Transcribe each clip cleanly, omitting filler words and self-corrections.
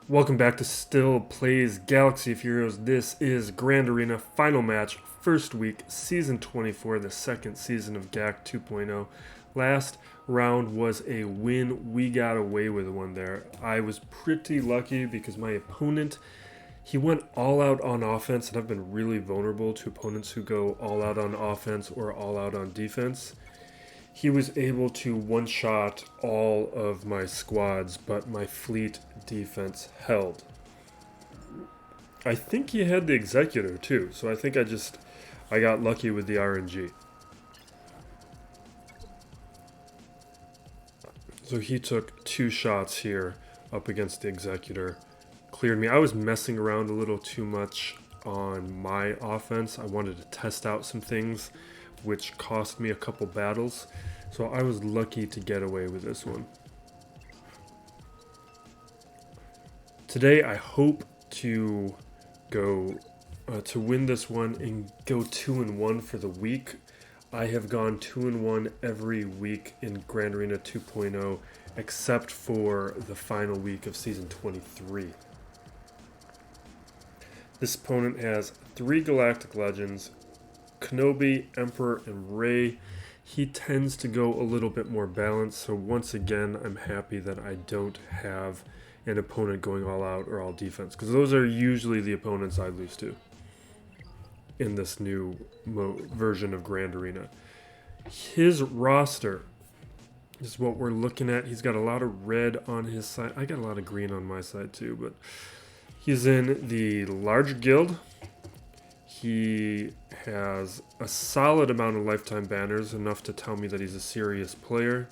Welcome back to Still Plays Galaxy of Heroes. This is Grand Arena Final Match, first week, Season 24, the second season of GAC 2.0. Last round was a win. We got away with one there. I was pretty lucky because my opponent, he went all out on offense, and I've been really vulnerable to opponents who go all out on offense or all out on defense. He was able to one-shot all of my squads, but my fleet defense held. I think he had the Executor too, so I think I got lucky with the RNG. So he took 2 shots here up against the Executor. Cleared me. I was messing around a little too much on my offense. I wanted to test out some things, which cost me a couple battles, so I was lucky to get away with this one. Today I hope to go to win this one and go 2-1 for the week. I have gone 2-1 every week in Grand Arena 2.0 except for the final week of Season 23. This opponent has 3 Galactic Legends, Kenobi, Emperor, and Rey. He tends to go a little bit more balanced, so once again, I'm happy that I don't have an opponent going all out or all defense, because those are usually the opponents I lose to in this new version of Grand Arena. His roster is what we're looking at. He's got a lot of red on his side. I got a lot of green on my side too, but he's in the large guild. He has a solid amount of lifetime banners, enough to tell me that he's a serious player.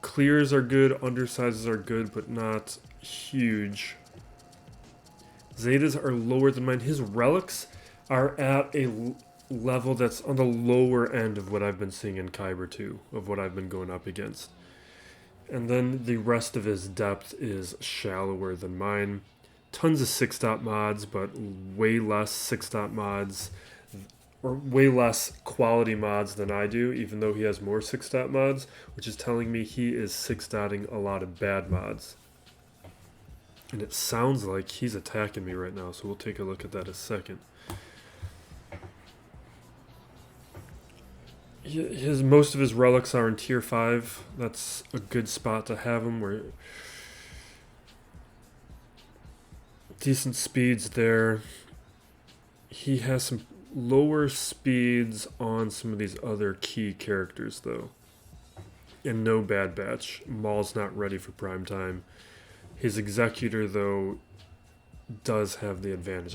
Clears are good, undersizes are good, but not huge. Zetas are lower than mine. His relics are at a level that's on the lower end of what I've been seeing in Kyber 2, of what I've been going up against. And then the rest of his depth is shallower than mine. Tons of 6-dot mods, but way less 6-dot mods, or way less quality mods than I do, even though he has more 6-dot mods, which is telling me he is 6-dotting a lot of bad mods. And it sounds like he's attacking me right now, so we'll take a look at that in a second. Most of his relics are in tier 5. That's a good spot to have him, where decent speeds there. He has some lower speeds on some of these other key characters though, and no Bad Batch. Maul's not ready for prime time. His Executor though does have the advantage.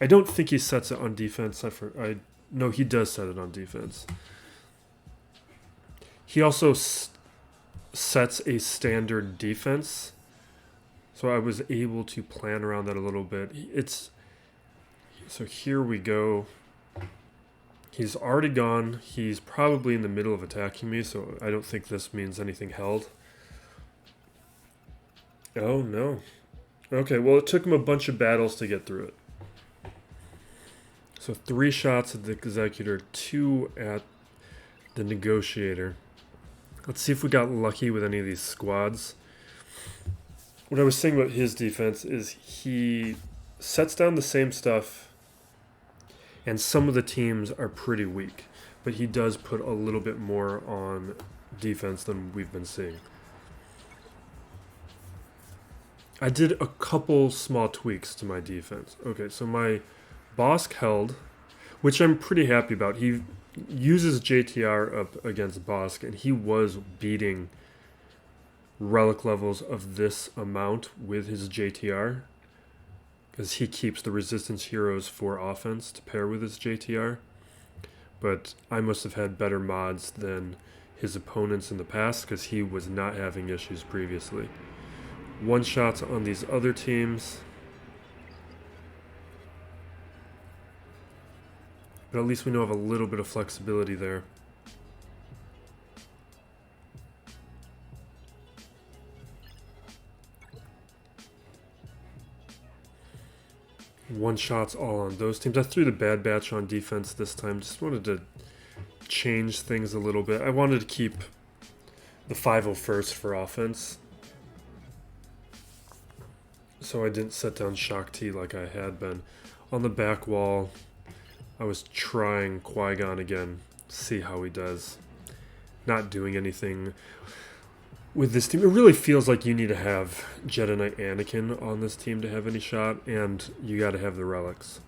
I don't think he sets it on defense. No, he does set it on defense. He also sets a standard defense, so I was able to plan around that a little bit. So here we go. He's already gone. He's probably in the middle of attacking me, so I don't think this means anything held. Oh, no. Okay, well, it took him a bunch of battles to get through it. So 3 shots at the Executor, 2 at the Negotiator. Let's see if we got lucky with any of these squads. What I was saying about his defense is he sets down the same stuff, and some of the teams are pretty weak, but he does put a little bit more on defense than we've been seeing. I did a couple small tweaks to my defense. Okay, so my Bossk held, which I'm pretty happy about. He uses JTR up against Bossk, and he was beating relic levels of this amount with his JTR, because he keeps the resistance heroes for offense to pair with his JTR. But I must have had better mods than his opponents in the past, because he was not having issues previously. One shots on these other teams, but at least we know I have a little bit of flexibility there. One shots all on those teams. I threw the Bad Batch on defense this time. Just wanted to change things a little bit. I wanted to keep the 501st for offense. so I didn't set down Shock T like I had been. On the back wall, I was trying Qui-Gon again, see how he does. Not doing anything with this team. It really feels like you need to have Jedi Knight Anakin on this team to have any shot, and you got to have the relics.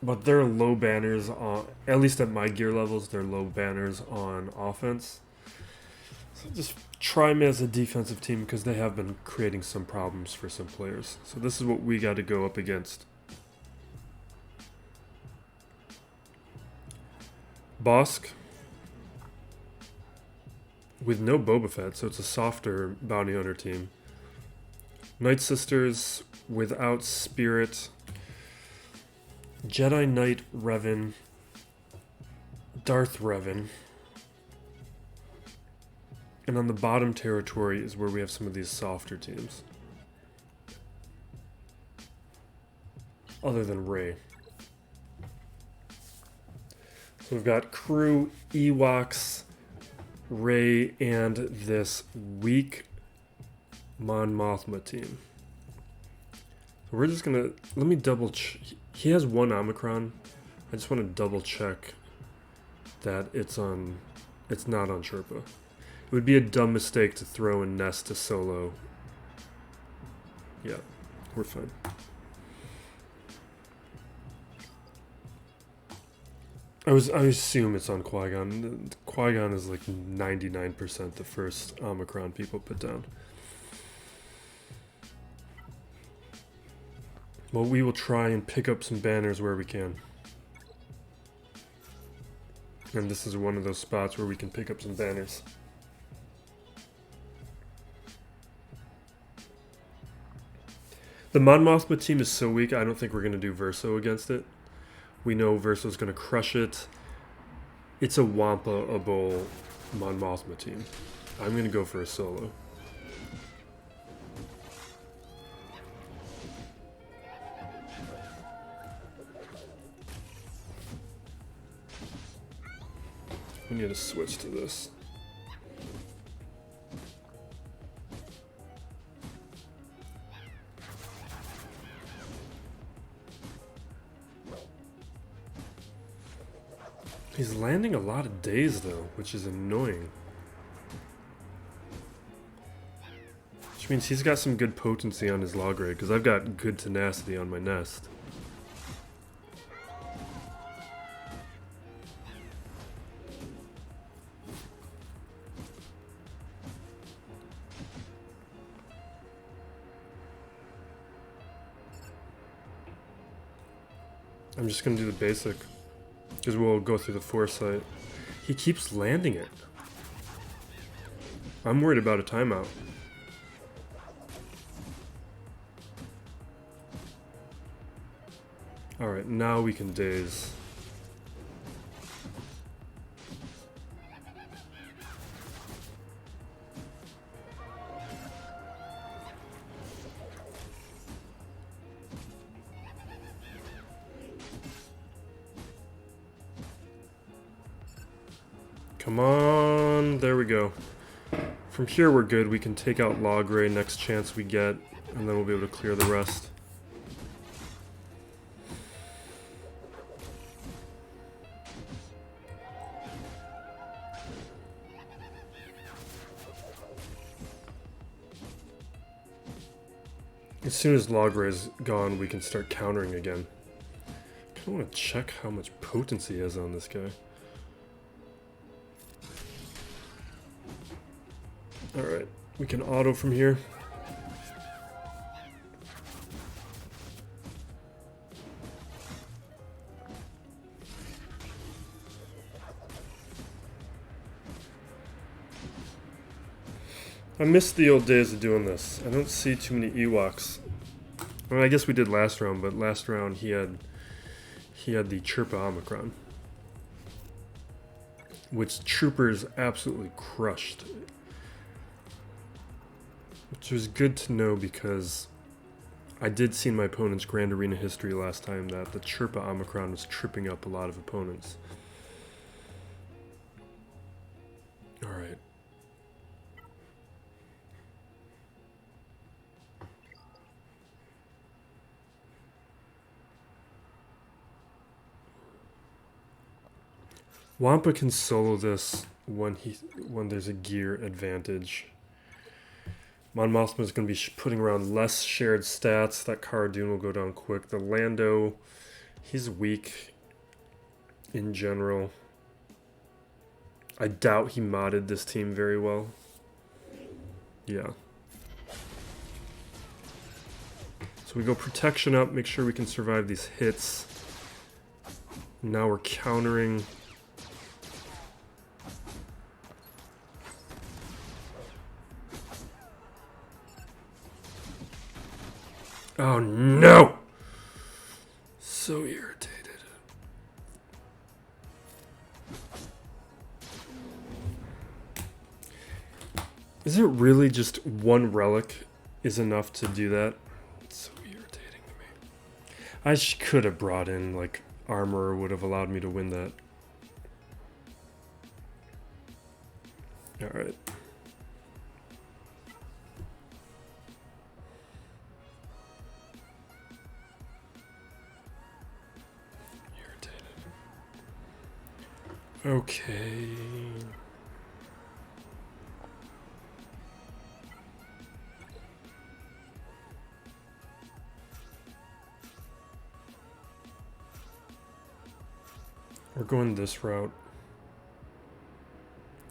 But they're low banners on, at least at my gear levels, they're low banners on offense. So just try them as a defensive team because they have been creating some problems for some players. So this is what we got to go up against. Bossk with no Boba Fett, so it's a softer bounty hunter team. Night Sisters without Spirit. Jedi Knight Revan. Darth Revan. And on the bottom territory is where we have some of these softer teams. Other than Rey. So we've got crew, Ewoks, Rey, and this weak Mon Mothma team. So we're just gonna, let me double check. He has one Omicron. I just want to double check that it's not on Sherpa. It would be a dumb mistake to throw in Nest to Solo. Yeah, we're fine. I assume it's on Qui-Gon. Qui-Gon is like 99% the first Omicron people put down. Well, we will try and pick up some banners where we can. And this is one of those spots where we can pick up some banners. The Mon Mothma team is so weak, I don't think we're going to do Verso against it. We know Verso's going to crush it. It's a Wampa a Bowl Mon Mothma team. I'm going to go for a solo. We need to switch to this. He's landing a lot of days though, which is annoying. Which means he's got some good potency on his log rate, because I've got good tenacity on my Nest. I'm just going to do the basic, because we'll go through the foresight. He keeps landing it. I'm worried about a timeout. Alright, now we can daze. Come on, there we go. From here we're good. We can take out Log Ray next chance we get, and then we'll be able to clear the rest. As soon as Log Ray's gone, we can start countering again. I kind of want to check how much potency is on this guy. Alright, we can auto from here. I miss the old days of doing this. I don't see too many Ewoks. Well, I guess we did last round, but last round he had the Chirpa Omicron, which Troopers absolutely crushed. Which was good to know, because I did see in my opponent's Grand Arena history last time that the Chirpa Omicron was tripping up a lot of opponents. Alright. Wampa can solo this when there's a gear advantage. Mon Mothma is going to be putting around less shared stats. That Cara Dune will go down quick. The Lando, he's weak in general. I doubt he modded this team very well. Yeah. So we go protection up, make sure we can survive these hits. Now we're countering. Oh no! So irritated. Is it really just one relic is enough to do that? It's so irritating to me. I could have brought in, like, armor would have allowed me to win that. Alright. Okay. We're going this route.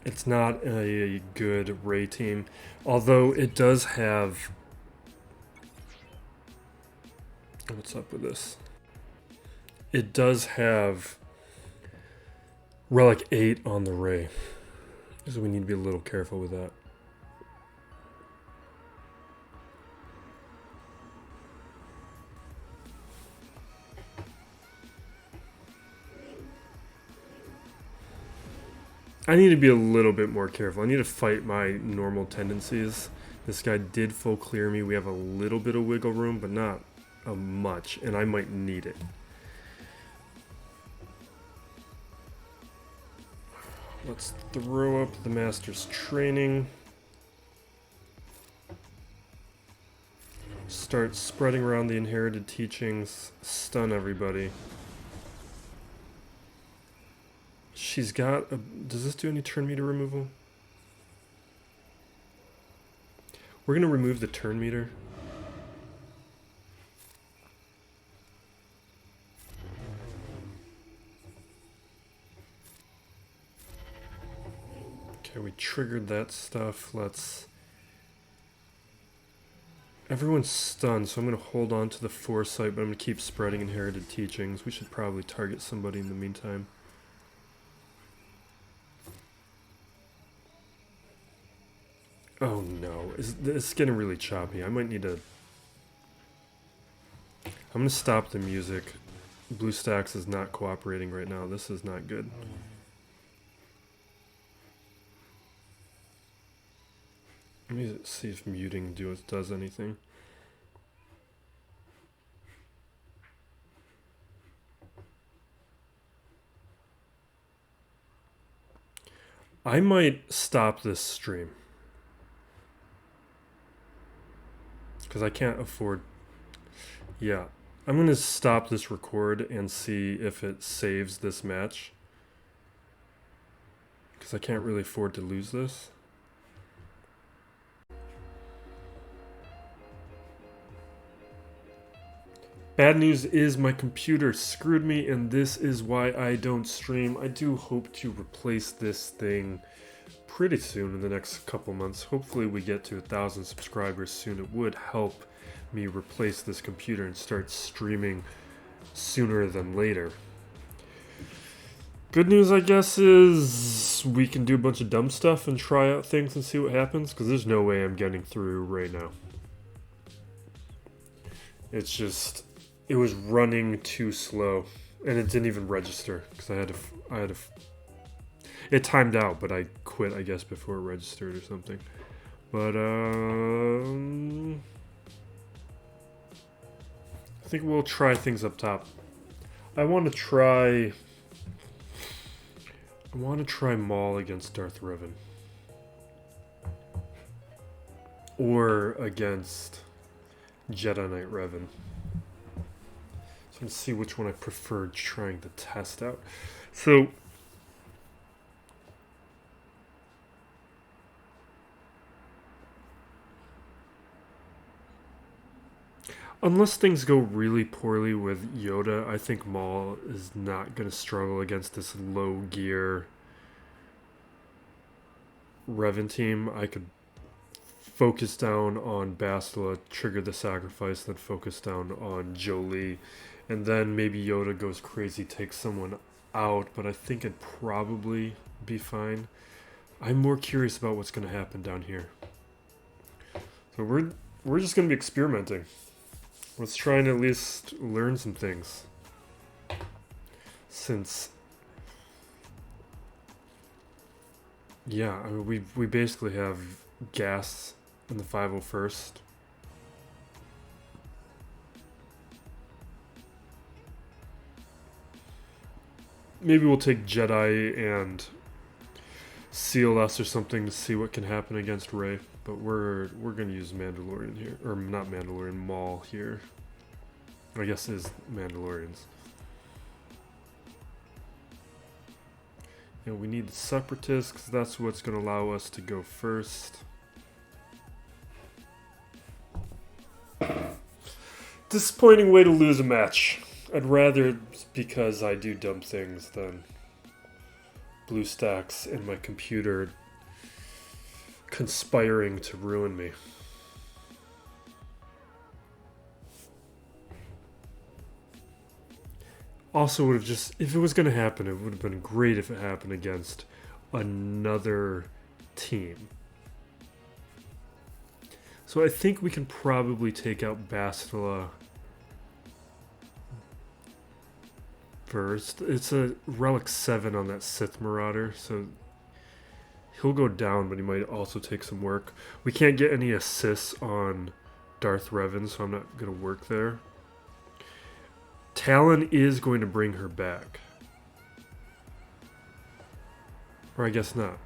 It's not a good Rey team, although it does have... What's up with this? It does have Relic 8 on the Rey, so we need to be a little careful with that. I need to be a little bit more careful. I need to fight my normal tendencies. This guy did full clear me. We have a little bit of wiggle room, but not much, and I might need it. Let's throw up the Master's Training. Start spreading around the inherited teachings. Stun everybody. She's got a... Does this do any turn meter removal? We're going to remove the turn meter. Okay, we triggered that stuff. Let's... Everyone's stunned, so I'm going to hold on to the Foresight, but I'm going to keep spreading inherited teachings. We should probably target somebody in the meantime. Oh no, it's getting really choppy. I might need to... I'm going to stop the music. BlueStacks is not cooperating right now. This is not good. Let me see if muting does anything. I might stop this stream. Because I can't afford... Yeah. I'm going to stop this record and see if it saves this match. Because I can't really afford to lose this. Bad news is my computer screwed me, and this is why I don't stream. I do hope to replace this thing pretty soon in the next couple months. Hopefully we get to 1,000 subscribers soon. It would help me replace this computer and start streaming sooner than later. Good news, I guess, is we can do a bunch of dumb stuff and try out things and see what happens, because there's no way I'm getting through right now. It's just... It was running too slow, and it didn't even register because I had to. It timed out, but I quit, I guess, before it registered or something. But I think we'll try things up top. I want to try Maul against Darth Revan, or against Jedi Knight Revan. Let's see which one I preferred trying to test out. So, Unless things go really poorly with Yoda, I think Maul is not going to struggle against this low gear Revan team. I could focus down on Bastila, trigger the sacrifice, then focus down on Jolie, and then maybe Yoda goes crazy, takes someone out, but I think it'd probably be fine. I'm more curious about what's going to happen down here. So we're just going to be experimenting. Let's try and at least learn some things. Since, yeah, I mean, we basically have gas in the 501st. Maybe we'll take Jedi and CLS or something to see what can happen against Rey. But we're gonna use Mandalorian here, or not Mandalorian, Maul here. I guess is Mandalorians. And we need the Separatists because that's what's gonna allow us to go first. Disappointing way to lose a match. I'd rather, because I do dumb things, than BlueStacks in my computer conspiring to ruin me. Also would have just, if it was going to happen, it would have been great if it happened against another team. So I think we can probably take out Bastila first. It's a Relic 7 on that Sith Marauder, so he'll go down, but he might also take some work. We can't get any assists on Darth Revan, so I'm not going to work there. Talon is going to bring her back. Or I guess not.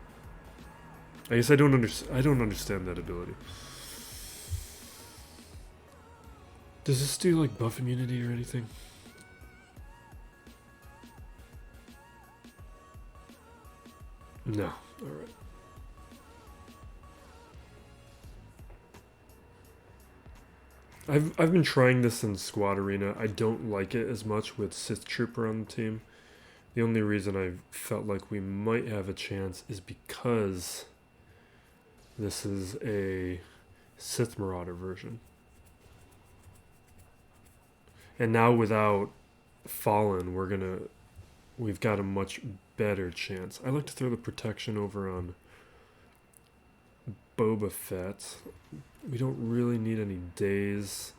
I guess I don't understand that ability. Does this do like buff immunity or anything? No. Alright. I've been trying this in Squad Arena. I don't like it as much with Sith Trooper on the team. The only reason I felt like we might have a chance is because this is a Sith Marauder version. And now without Fallen, we've got a much better chance. I like to throw the protection over on Boba Fett. We don't really need any days.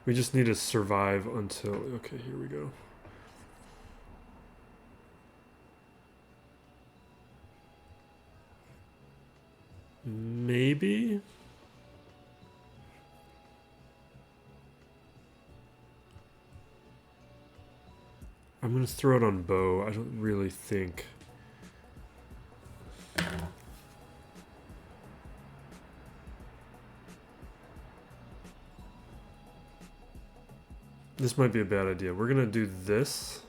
We just need to survive until... Okay, here we go. Maybe? I'm going to throw it on Bo. I don't really think... This might be a bad idea. We're going to do this.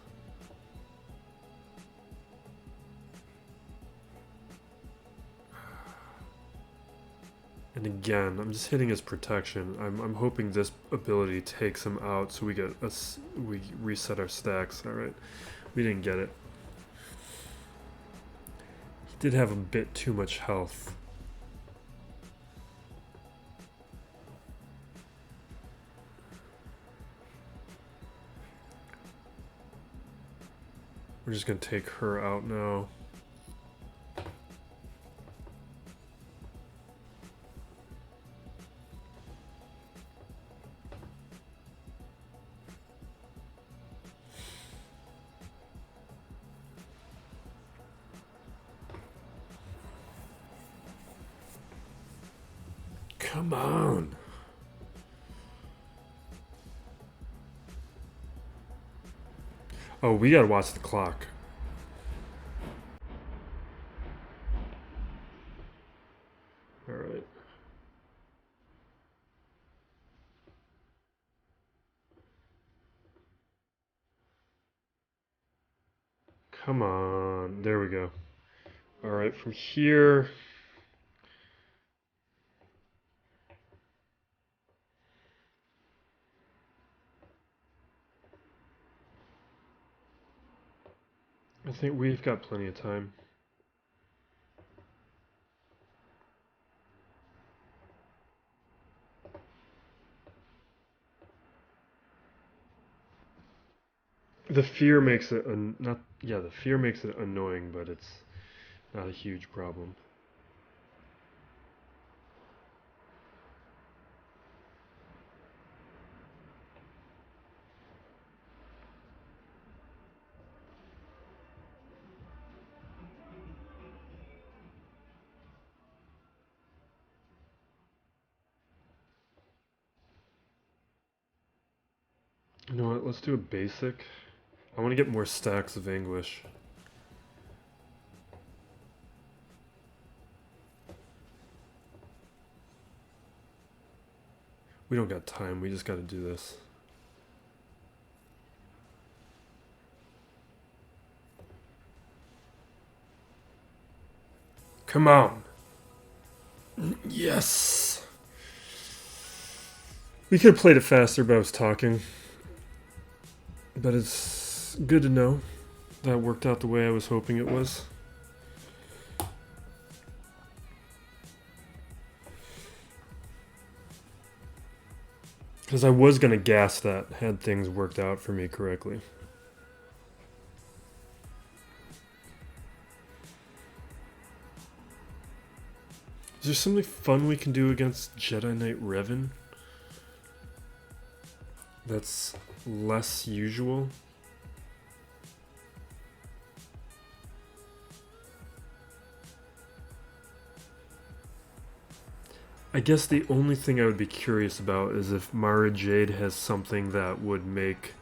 And again, I'm just hitting his protection. I'm hoping this ability takes him out so we reset our stacks. Alright. We didn't get it. He did have a bit too much health. We're just going to take her out now. Come on. Oh, we gotta watch the clock. Alright. Come on. There we go. Alright, from here... I think we've got plenty of time. The fear makes it the fear makes it annoying, but it's not a huge problem. You know what, let's do a basic. I want to get more stacks of Anguish. We don't got time, we just got to do this. Come on. Yes. We could have played it faster, but I was talking. But it's good to know that worked out the way I was hoping it was. Because I was going to gas that had things worked out for me correctly. Is there something fun we can do against Jedi Knight Revan? That's less usual. I guess the only thing I would be curious about is if Mara Jade has something that would make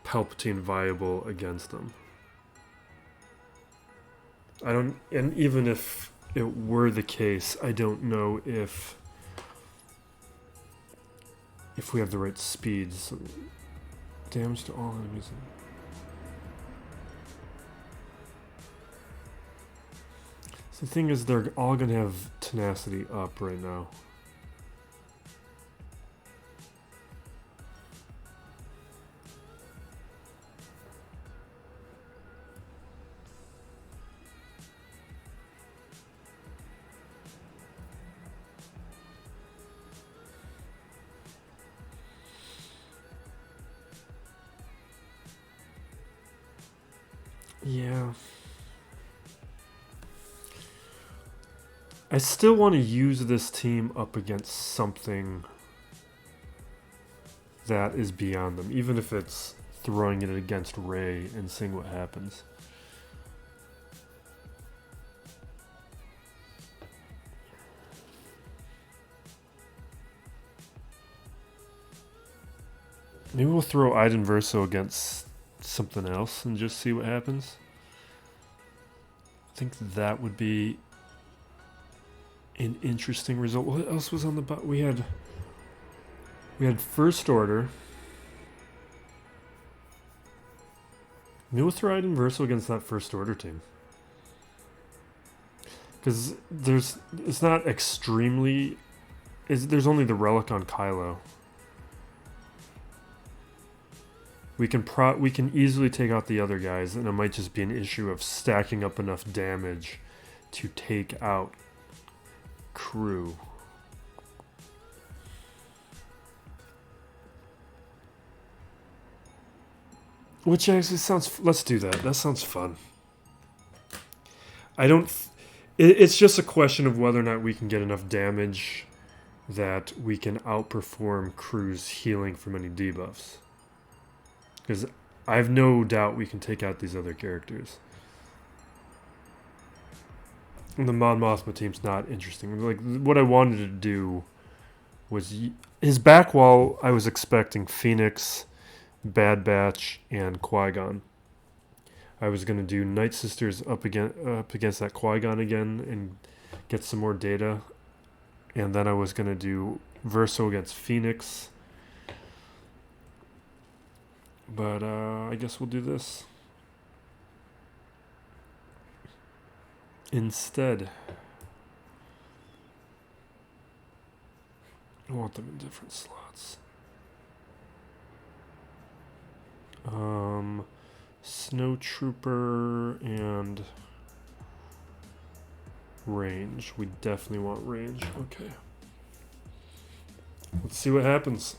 Palpatine viable against them. And even if it were the case, I don't know if we have the right speeds. Damage to all enemies. So the thing is, they're all going to have tenacity up right now. Yeah. I still want to use this team up against something that is beyond them, even if it's throwing it against Rey and seeing what happens. Maybe we'll throw Iden Verso against something else and just see what happens. I think that would be an interesting result. What else was on the bot? We had First Order. Maybe we'll throw Iden Verso against that First Order team. Because it's not extremely... there's only the relic on Kylo. We can easily take out the other guys, and it might just be an issue of stacking up enough damage to take out crew. Which actually sounds... Let's do that. That sounds fun. It's just a question of whether or not we can get enough damage that we can outperform crew's healing from any debuffs. Because I have no doubt we can take out these other characters. And the Mon Mothma team's not interesting. Like, what I wanted to do was... His back wall, I was expecting Phoenix, Bad Batch, and Qui-Gon. I was going to do Night Sisters up against that Qui-Gon again and get some more data. And then I was going to do Verso against Phoenix. But I guess we'll do this instead. I want them in different slots. Snow Trooper and range. We definitely want range. Okay. Let's see what happens.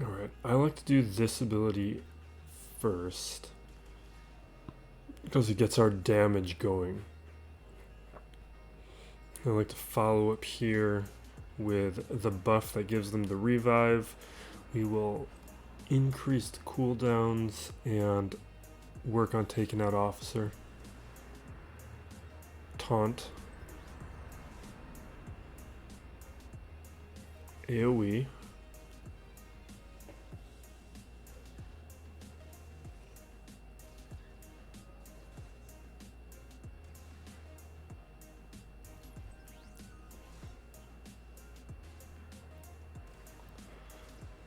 Alright, I like to do this ability first because it gets our damage going. I like to follow up here with the buff that gives them the revive. We will increase the cooldowns and work on taking out officer. Taunt. AoE.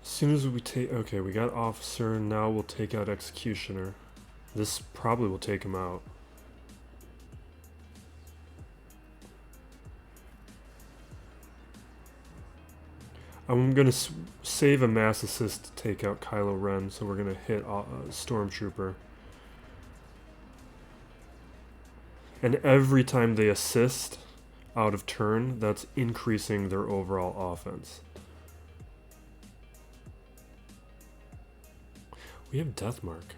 As soon as we take, okay, we got officer, now we'll take out executioner. This probably will take him out. I'm gonna save a mass assist to take out Kylo Ren, so we're gonna hit Stormtrooper. And every time they assist out of turn, that's increasing their overall offense. We have Deathmark.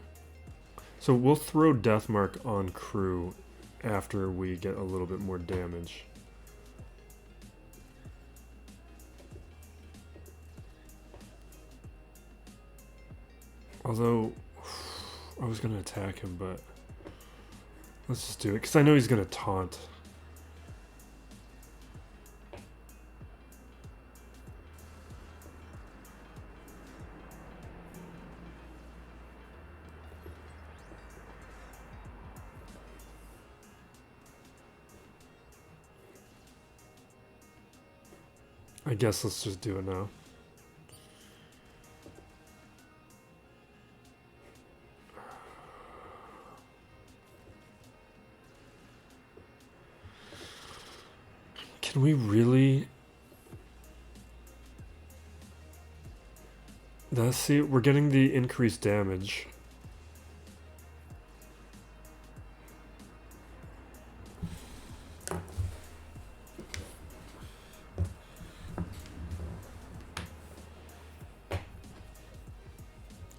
So we'll throw Deathmark on crew after we get a little bit more damage. Although, I was going to attack him, but let's just do it, because I know he's going to taunt. I guess let's just do it now. Can we really? Let's see, we're getting the increased damage.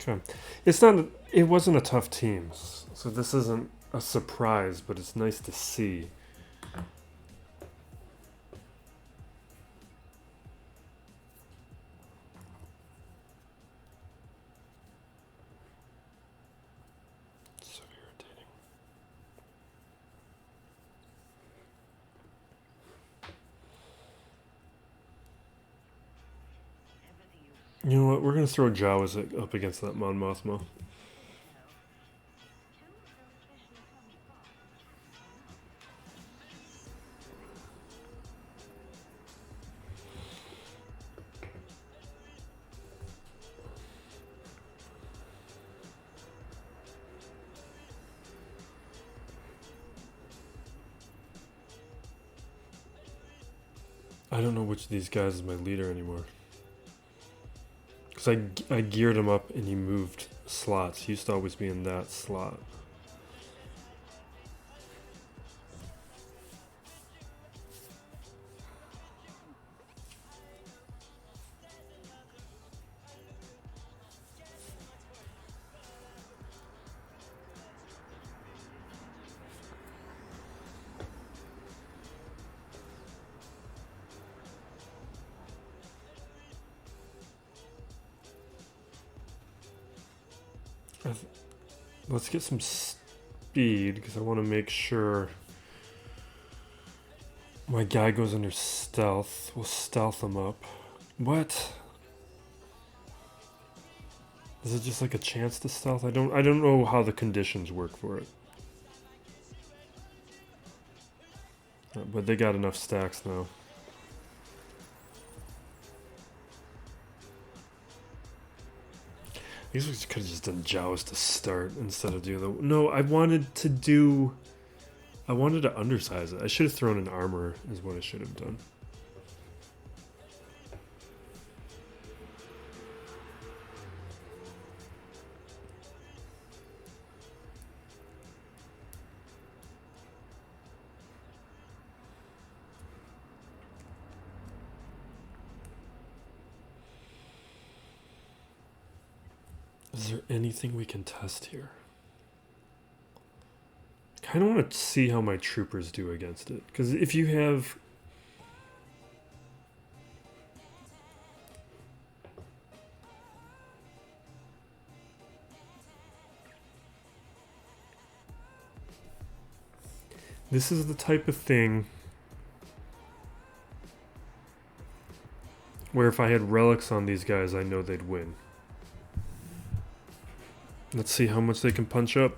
Okay. It wasn't a tough team, so this isn't a surprise, but it's nice to see. So irritating. You know what? We're gonna throw Jawas up against that Mon Mothma. I don't know which of these guys is my leader anymore. Because I geared him up and he moved slots. He used to always be in that slot. Let's get some speed, because I want to make sure My guy goes under stealth. We'll stealth him up. What? Is it just like a chance to stealth? I don't know how the conditions work for it. But they got enough stacks now. I guess we could have just done Joust to start instead of do the... No, I wanted to undersize it. I should have thrown an armor is what I should have done. Is there anything we can test here? I kind of want to see how my troopers do against it. Because if you have... This is the type of thing where if I had relics on these guys, I know they'd win. Let's see how much they can punch up.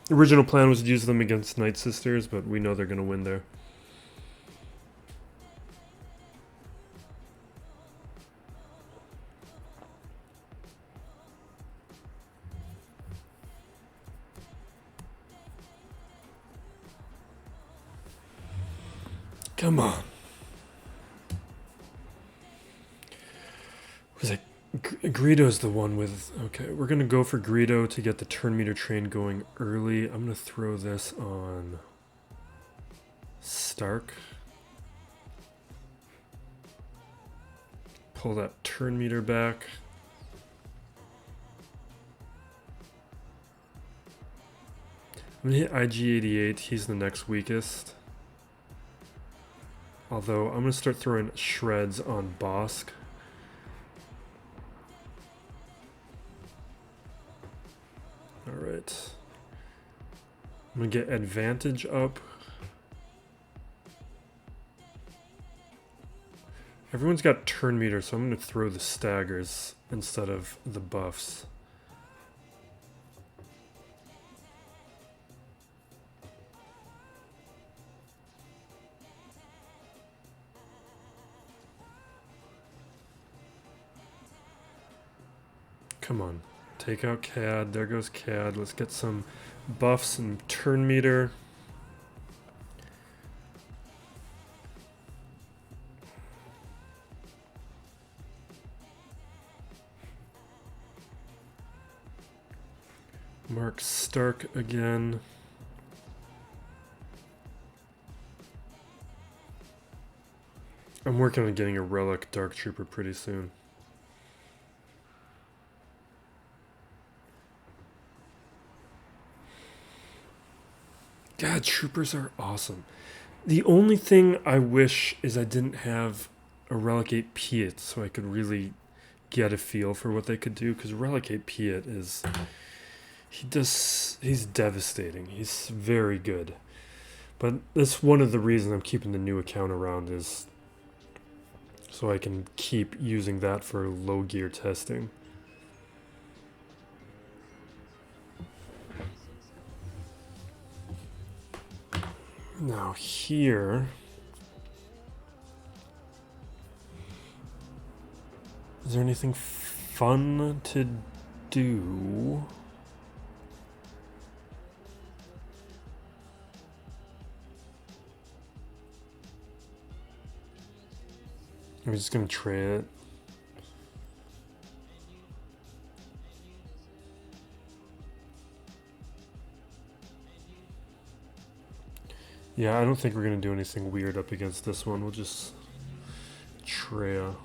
The original plan was to use them against Night Sisters, but we know they're going to win there. Come on. Was it Greedo's the one with... Okay, we're going to go for Greedo to get the turn meter train going early. I'm going to throw this on Stark. Pull that turn meter back. I'm going to hit IG-88. He's the next weakest. Although, I'm going to start throwing shreds on Bossk. Alright. I'm going to get advantage up. Everyone's got turn meter, so I'm going to throw the staggers instead of the buffs. Come on. Take out CAD. There goes CAD. Let's get some buffs and turn meter. Mark Stark again. I'm working on getting a relic Dark Trooper pretty soon. God, troopers are awesome. The only thing I wish is I didn't have a Relic 8 Piet so I could really get a feel for what they could do, because Relic 8 Piet is... He's devastating. He's very good. But that's one of the reasons I'm keeping the new account around, is so I can keep using that for low gear testing. Now here, is there anything fun to do? I'm just gonna try it. Yeah, I don't think we're going to do anything weird up against this one. We'll just... Traya.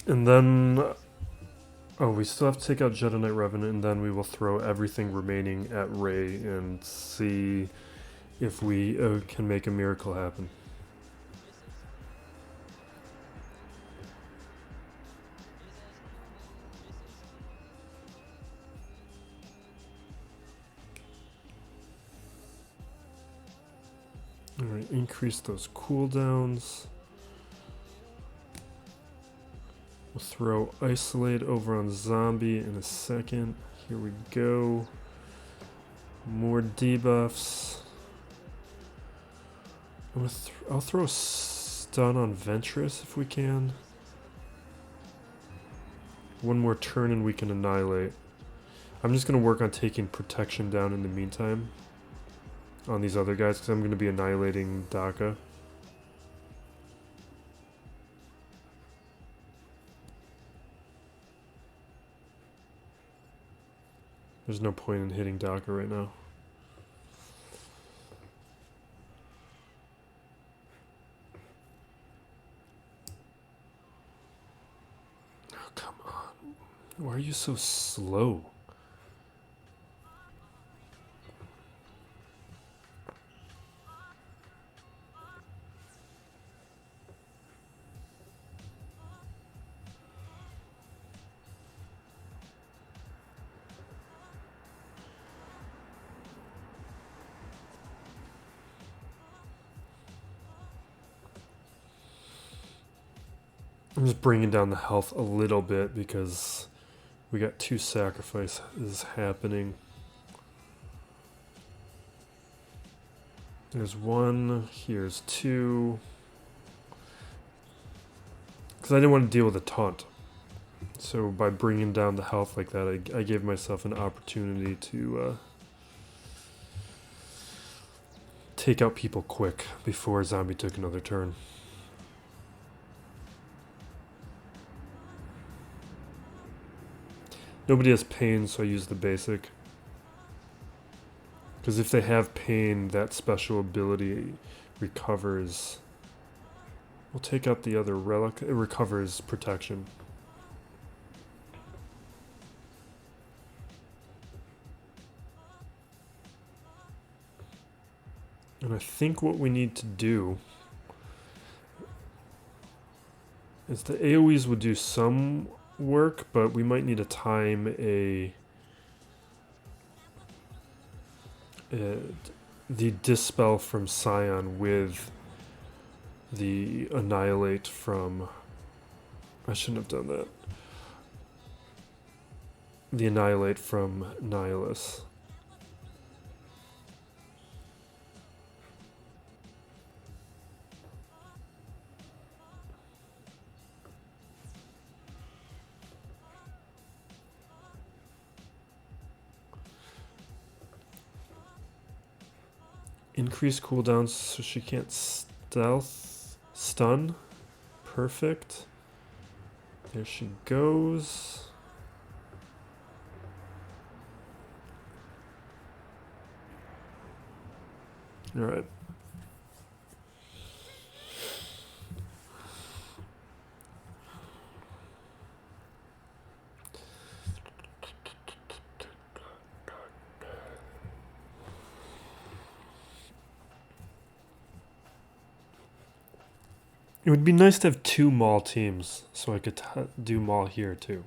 And then, oh, we still have to take out Jedi Knight Revenant, and then we will throw everything remaining at Rey and see if we can make a miracle happen. Alright, increase those cooldowns. We'll throw Isolate over on Zombie in a second. Here we go. More debuffs. I'll throw Stun on Ventress if we can. One more turn and we can Annihilate. I'm just going to work on taking Protection down in the meantime on these other guys, because I'm going to be annihilating Daka. There's no point in hitting Daka right now. Oh, come on. Why are you so slow? I'm just bringing down the health a little bit because we got 2 sacrifices happening. There's 1, here's 2. Because I didn't want to deal with a taunt. So by bringing down the health like that, I gave myself an opportunity to take out people quick before Zombie took another turn. Nobody has pain, so I use the basic. Because if they have pain, that special ability recovers. We'll take out the other relic. It recovers protection. And I think what we need to do is the AoEs would do some work, but we might need to time the Dispel from Scion with the Annihilate from... I shouldn't have done that. The Annihilate from Nihilus. Increase cooldowns so she can't stun. Perfect. There she goes. All right. It would be nice to have 2 Maul teams, so I could do Maul here too.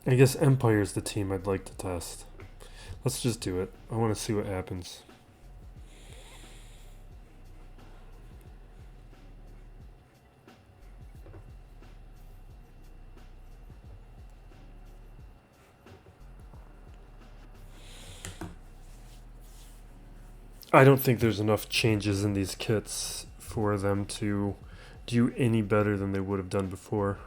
I guess Empire's the team I'd like to test. Let's just do it. I want to see what happens. I don't think there's enough changes in these kits for them to do any better than they would have done before.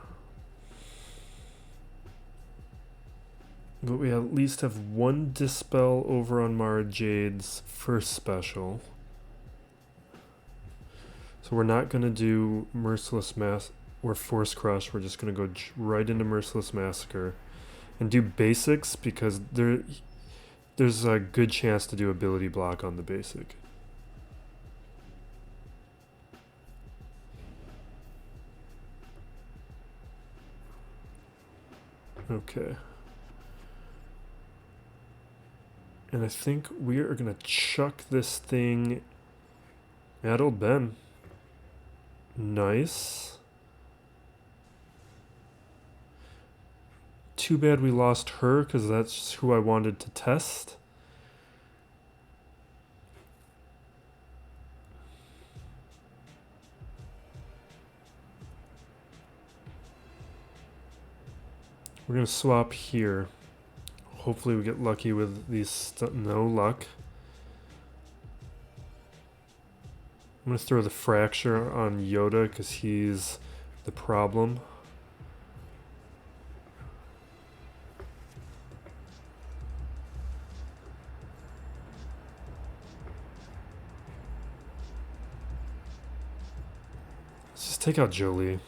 But we at least have one Dispel over on Mara Jade's first special. So we're not going to do Merciless Mass or Force Crush. We're just going to go right into Merciless Massacre. And do basics because there's a good chance to do ability block on the basic. Okay. And I think we are going to chuck this thing at old Ben. Nice. Too bad we lost her because that's who I wanted to test. We're going to swap here. Hopefully we get lucky with these. No luck. I'm going to throw the Fracture on Yoda because he's the problem. Let's just take out Jolie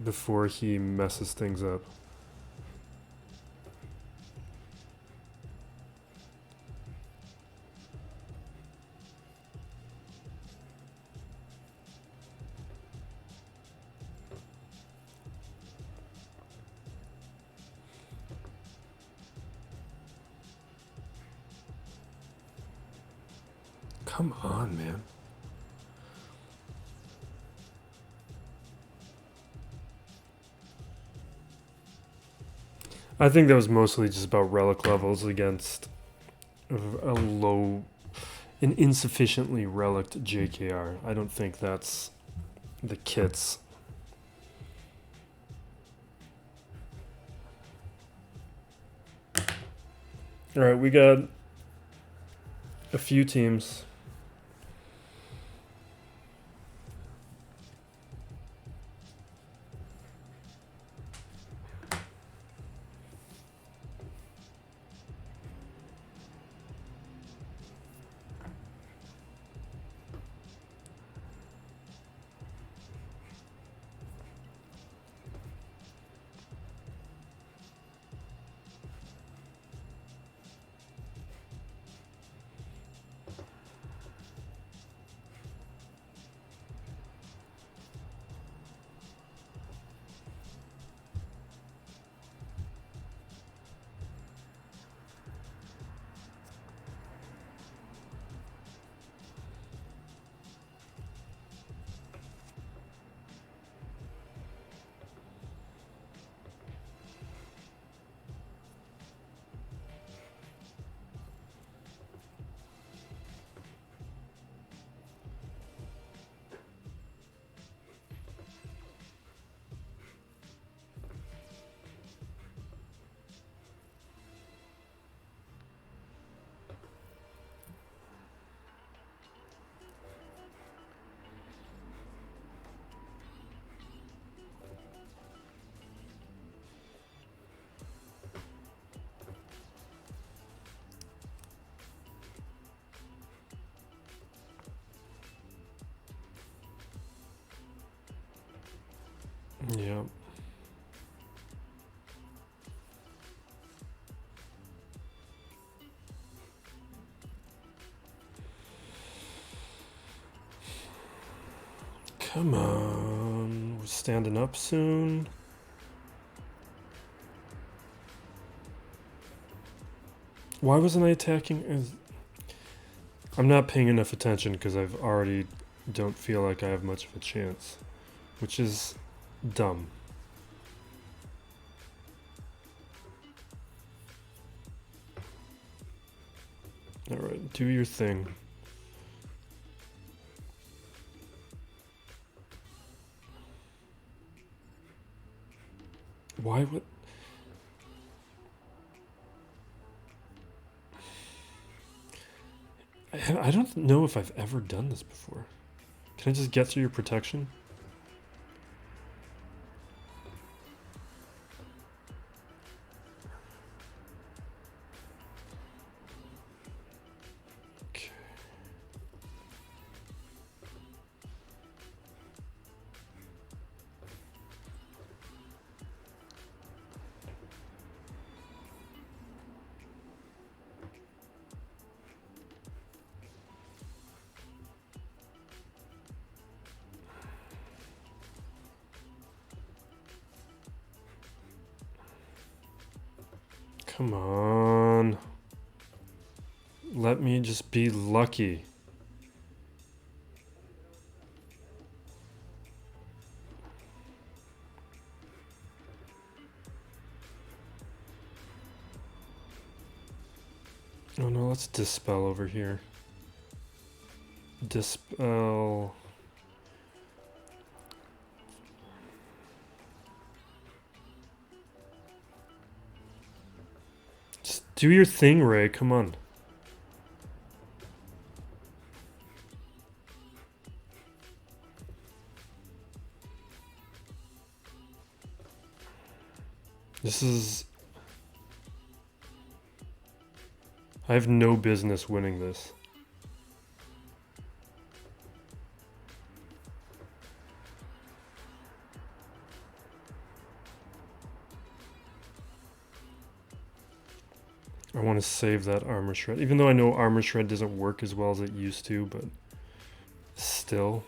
before he messes things up. Come on, man. I think that was mostly just about relic levels against an insufficiently relicked JKR. I don't think that's the kits. Alright, we got a few teams. Yeah. Come on. We're standing up soon. Why wasn't I attacking? I'm not paying enough attention because I've already don't feel like I have much of a chance, which is dumb. All right, do your thing. Why would... I don't know if I've ever done this before. Can I just get through your protection? Come on. Let me just be lucky. Oh no, let's dispel over here. Dispel. Just do your thing, Ray. Come on. This is... I have no business winning this. I want to save that armor shred. Even though I know armor shred doesn't work as well as it used to, but still.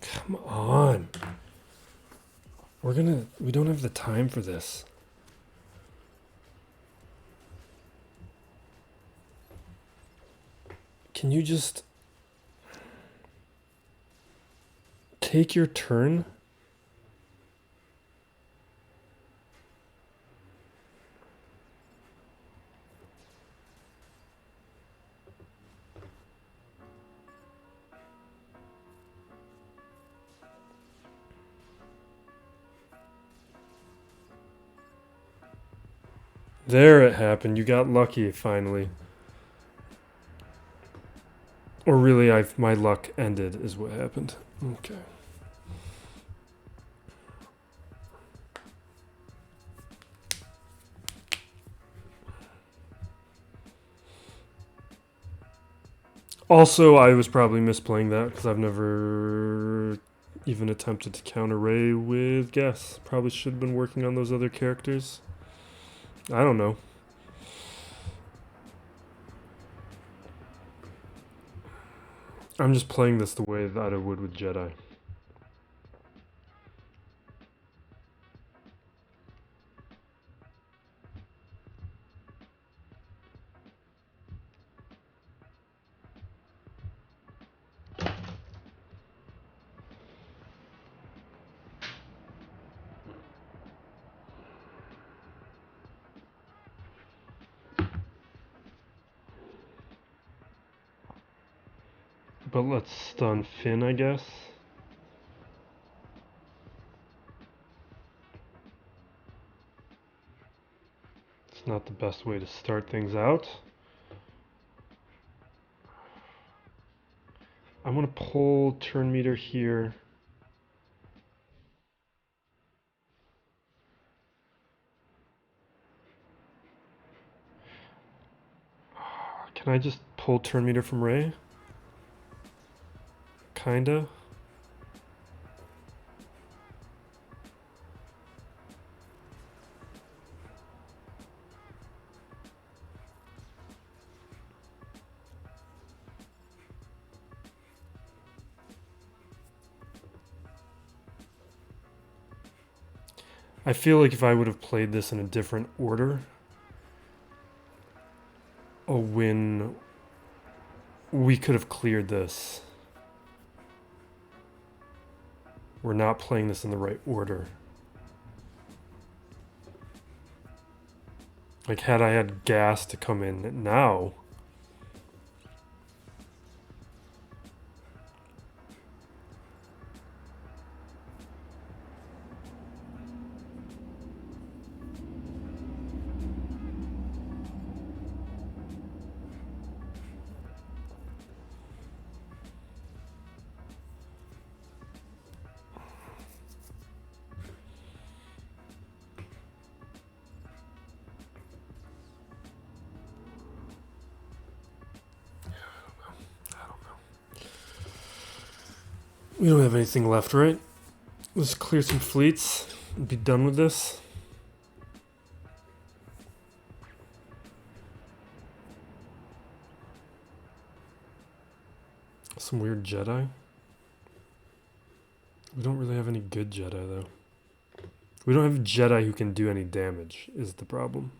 Come on. We don't have the time for this. Can you just take your turn? There it happened. You got lucky finally. Or really, my luck ended is what happened. Okay. Also, I was probably misplaying that because I've never even attempted to counter Ray with guess. Probably should have been working on those other characters. I don't know. I'm just playing this the way that I would with Jedi. But let's stun Finn, I guess. It's not the best way to start things out. I'm going to pull turn meter here. Can I just pull turn meter from Ray? Kinda. I feel like if I would have played this in a different order, a win, we could have cleared this. We're not playing this in the right order. Like, had I had gas to come in now, we don't have anything left, right? Let's clear some fleets and be done with this. Some weird Jedi. We don't really have any good Jedi, though. We don't have Jedi who can do any damage, is the problem.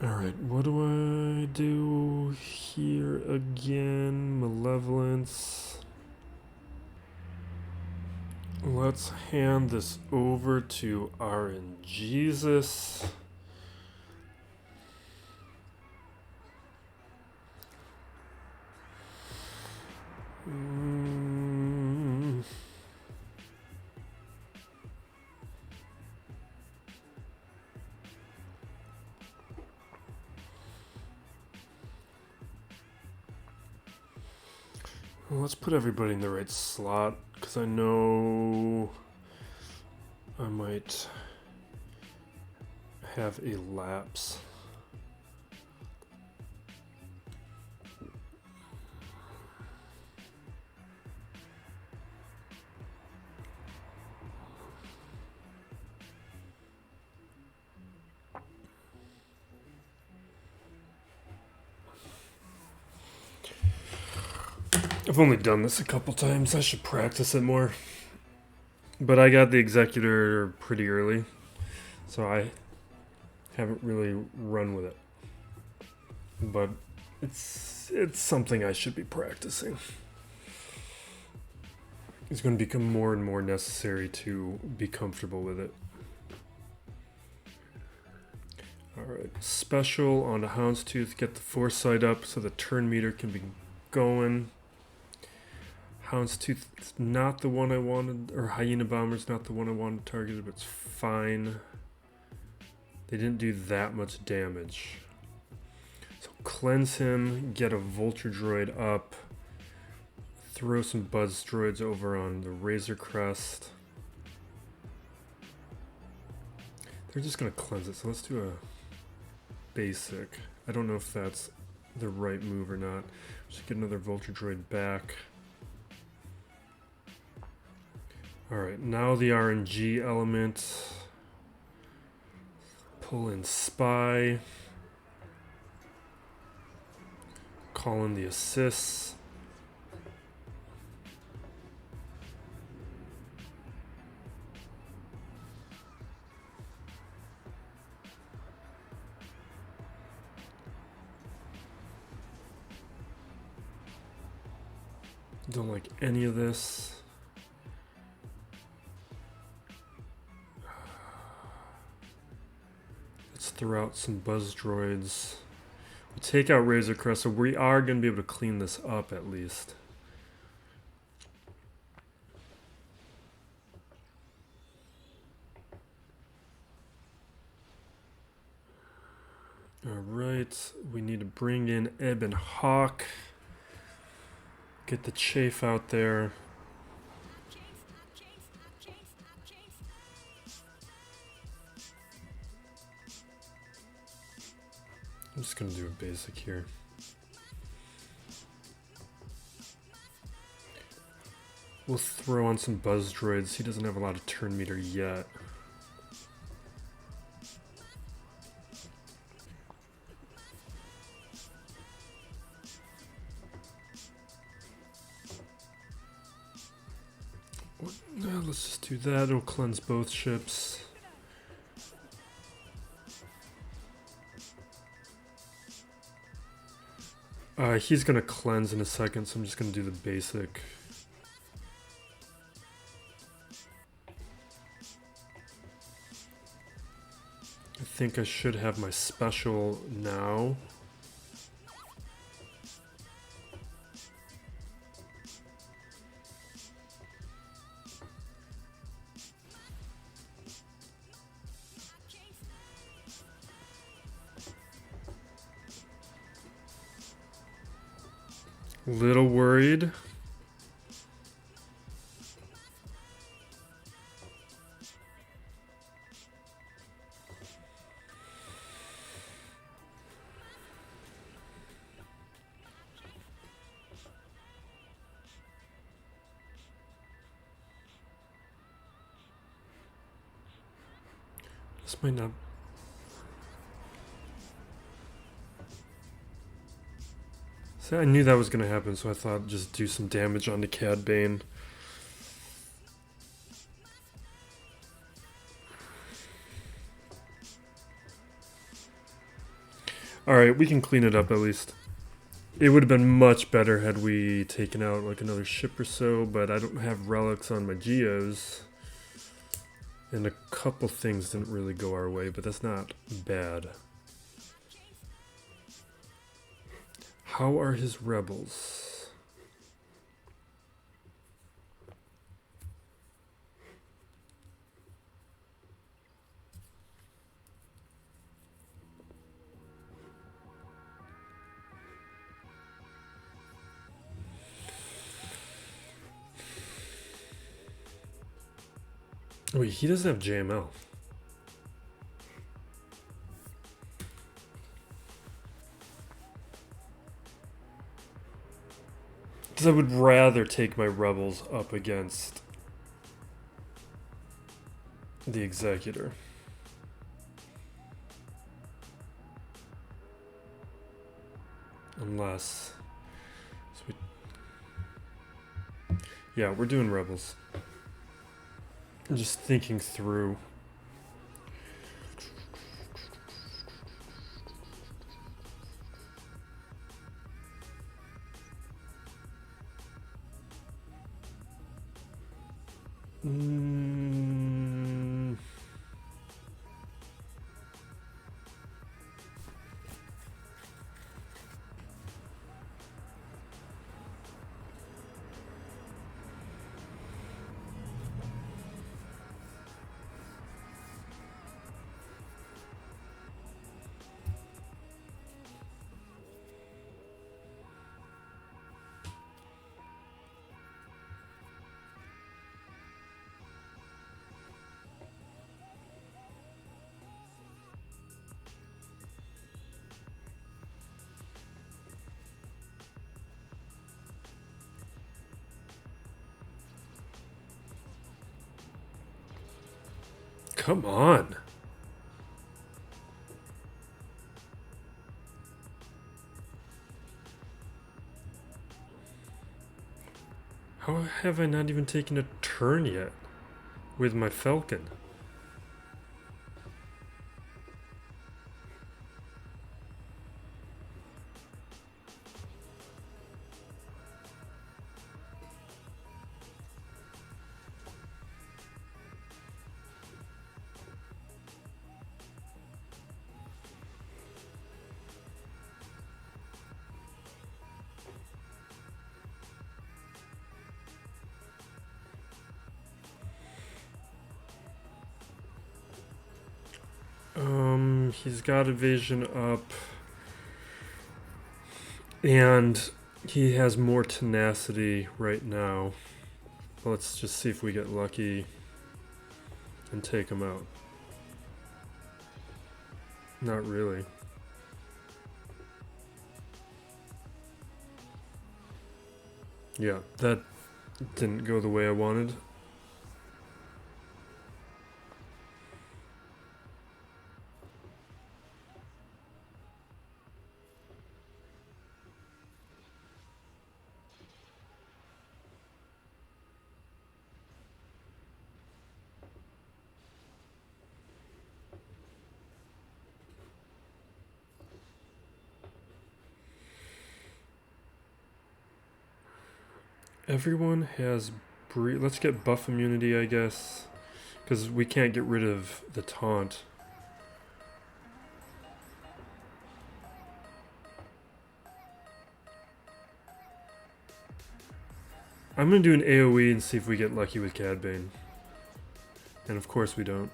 Alright, what do I do here again? Malevolence. Let's hand this over to RNGesus. Well, let's put everybody in the right slot, because I know I might have a lapse. I've only done this a couple times. I should practice it more. But I got the Executor pretty early, so I haven't really run with it. But it's something I should be practicing. It's going to become more and more necessary to be comfortable with it. Alright, special on the Houndstooth. Get the foresight up so the turn meter can be going. Houndstooth is not the one I wanted, or Hyena Bomber's not the one I wanted targeted, but it's fine. They didn't do that much damage. So cleanse him, get a Vulture Droid up, throw some Buzz Droids over on the Razor Crest. They're just gonna cleanse it, so let's do a basic. I don't know if that's the right move or not. Just get another Vulture Droid back. Alright, now the RNG element. Pull in Spy. Call in the assists. Don't like any of this. Let's throw out some Buzz Droids. We'll take out Razor Crest, so we are going to be able to clean this up at least. Alright, we need to bring in Ebb and Hawk. Get the chafe out there. I'm just going to do a basic here. We'll throw on some Buzz Droids. He doesn't have a lot of turn meter yet. Let's just do that. It'll cleanse both ships. He's gonna cleanse in a second, so I'm just gonna do the basic. I think I should have my special now. Little worried. This might not. See, I knew that was going to happen, so I thought just do some damage on the Cad Bane. Alright, we can clean it up at least. It would have been much better had we taken out like another ship or so, but I don't have relics on my Geos. And a couple things didn't really go our way, but that's not bad. How are his rebels? Wait, he doesn't have JML. Because I would rather take my rebels up against the Executor. Unless... So Yeah, we're doing rebels. I'm just thinking through. Come on. How have I not even taken a turn yet with my Falcon? He's got evasion up, and he has more tenacity right now. Let's just see if we get lucky and take him out. Not really. Yeah, that didn't go the way I wanted. Everyone has let's get buff immunity, I guess, because we can't get rid of the taunt. I'm gonna do an AoE and see if we get lucky with Cad Bane. And of course we don't.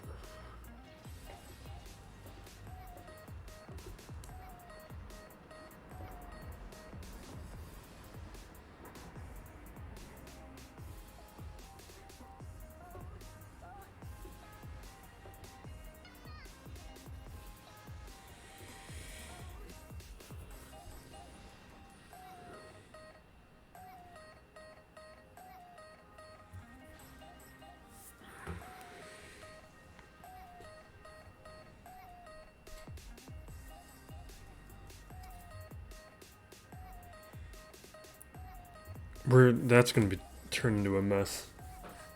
That's going to be turned into a mess.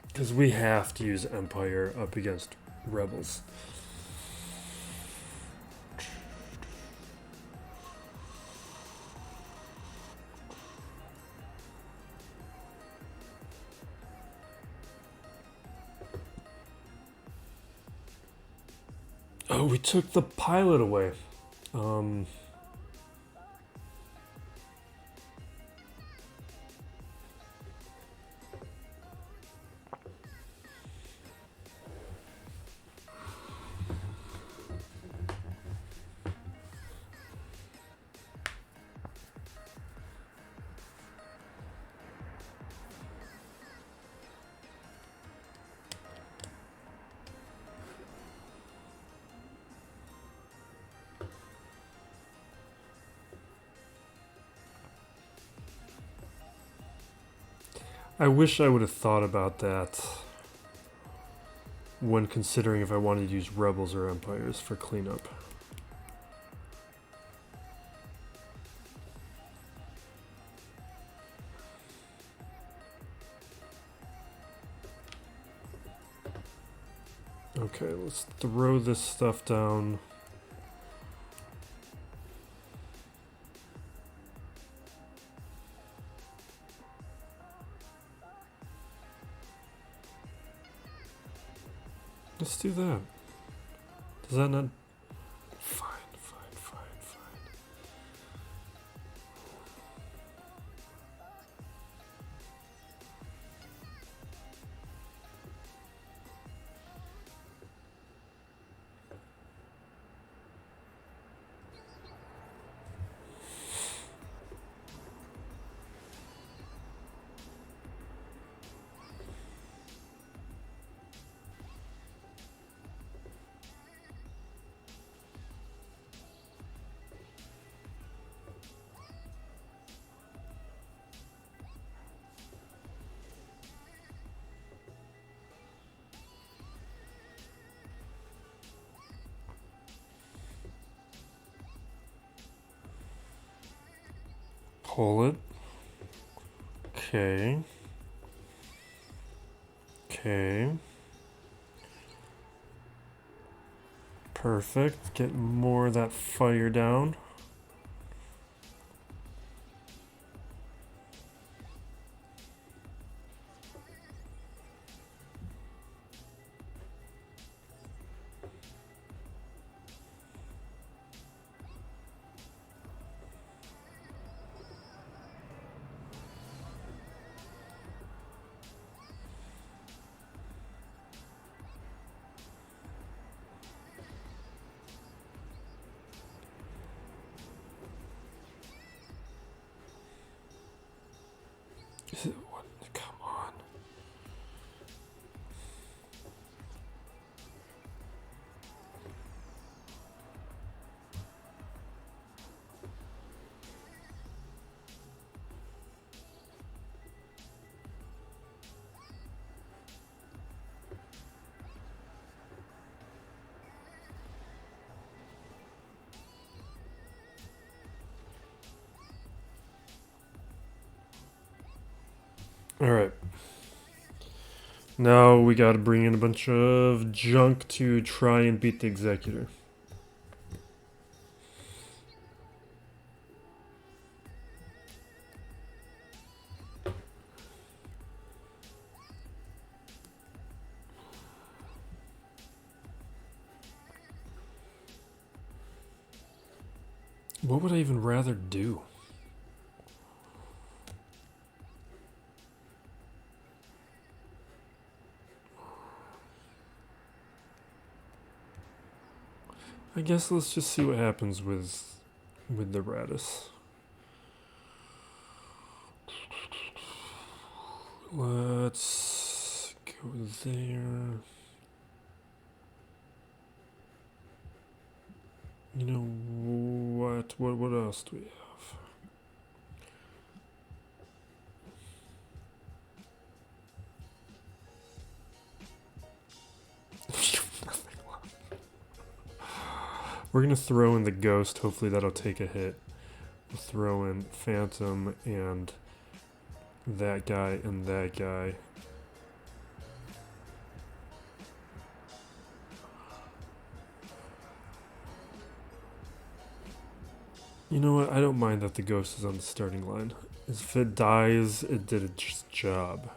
Because we have to use Empire up against Rebels. Oh, we took the pilot away. I wish I would have thought about that when considering if I wanted to use Rebels or Empires for cleanup. Okay, let's throw this stuff down. Let's do that. Does that not... Fine, fine, fine, fine. Pull it. Okay. Okay. Perfect. Get more of that fire down. Is it what? Come on. Alright. Now we gotta bring in a bunch of junk to try and beat the Executor. What would I even rather do? I guess let's just see what happens with the Radis. Let's go there. You know what? What else do we have? We're gonna throw in the Ghost. Hopefully that'll take a hit. We'll throw in Phantom and that guy and that guy. You know what? I don't mind that the Ghost is on the starting line. If it dies, it did its job.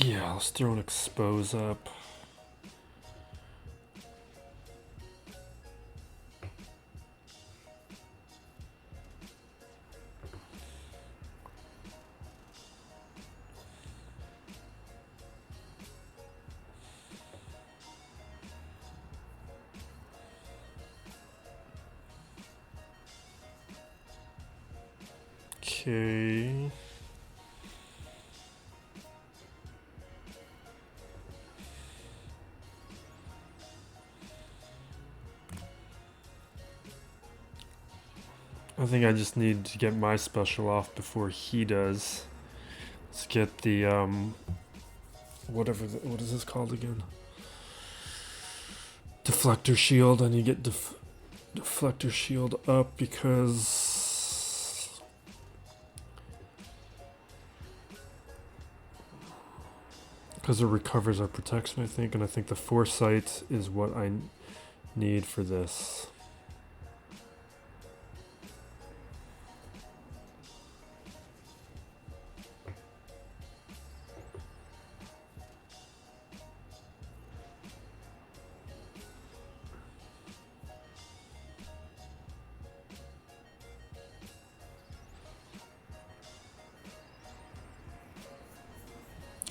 Yeah, let's throw an Expose up. Okay. I think I just need to get my special off before he does. Let's get the, what is this called again? Deflector shield. I need to get deflector shield up because it recovers our protection, I think, and I think the foresight is what I need for this.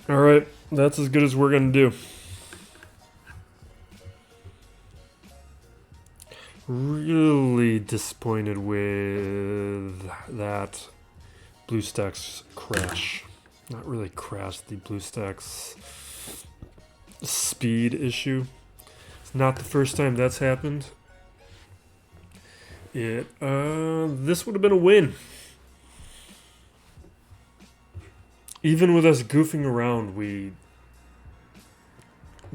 Alright, that's as good as we're going to do. Really disappointed with that BlueStacks crash. Not really crash, the BlueStacks speed issue. It's not the first time that's happened. This would have been a win. Even with us goofing around, we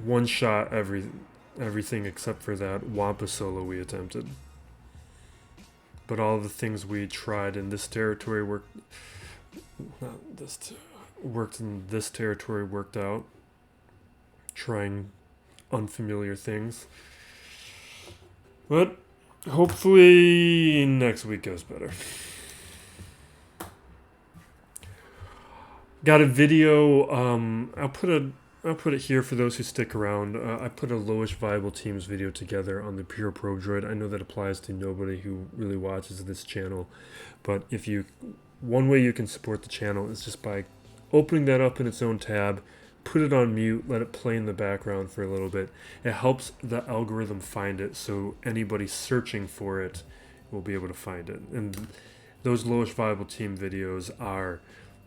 one-shot everything except for that Wampa solo we attempted. But all the things we tried in this territory worked in this territory worked out. Trying unfamiliar things. But hopefully next week goes better. Got a video, I'll put it here for those who stick around. I put a lowest viable teams video together on the Pure Pro Droid. I know that applies to nobody who really watches this channel, but one way you can support the channel is just by opening that up in its own tab, put it on mute, let it play in the background for a little bit. It helps the algorithm find it, so anybody searching for it will be able to find it. And those lowest viable team videos are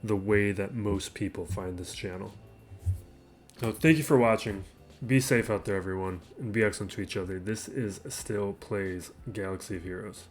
the way that most people find this channel. So thank you for watching. Be safe out there, everyone, and be excellent to each other. This is Still Plays Galaxy of Heroes.